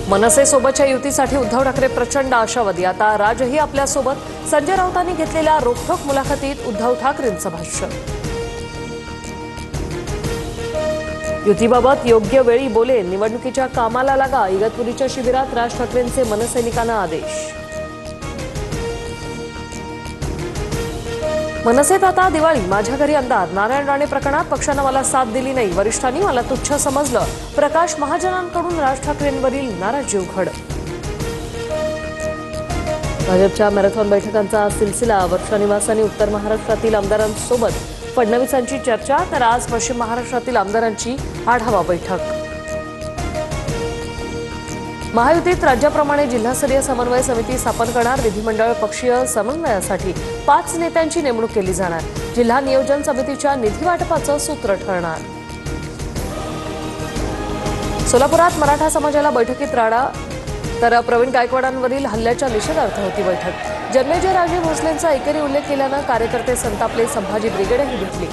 मनसे सोबतच्या युतीसाठी उद्धव ठाकरे प्रचंड आशावादी। आता राजही आपल्या सोबत। संजय राऊतांनी घेतलेल्या रोखठोक मुलाखतीत उद्धव ठाकरेंचं भाष्य। युतीबाबत योग्य वेळी बोले, निवडणुकीच्या कामाला लागा। इगतपुरीच्या शिबिरात राज ठाकरेंचे मनसैनिकांना आदेश। मनसेत आता दिवाळी, माझ्या घरी अंधार। नारायण राणे प्रकरणात पक्षानं मला साथ दिली नाही, वरिष्ठांनी मला तुच्छ समजलं। प्रकाश महाजनांकडून राज ठाकरेंवरील नाराजी उघड। भाजपच्या मॅरेथॉन बैठकांचा सिलसिला। वर्षा निवासांनी उत्तर महाराष्ट्रातील आमदारांसोबत फडणवीसांची चर्चा, तर आज पश्चिम महाराष्ट्रातील आमदारांची आढावा बैठक। महायुतीत राज्याप्रमाणे जिल्हास्तरीय समन्वय समिती स्थापन करणार। विधिमंडळ पक्षीय समन्वयासाठी 5 नेत्यांची नेमणूक केली जाणार। जिल्हा नियोजन समितीच्या निधी वाटपाचं सूत्र ठरणार। सोलापुरात मराठा समाजाला बैठकीत राडा, तर प्रवीण गायकवाडांवरील हल्ल्याच्या निषेधार्थ होती बैठक। जन्मेजय राजे भोसलेंचा एकेरी उल्लेख केल्यानं कार्यकर्ते संतापले। संभाजी ब्रिगेडही घेतली।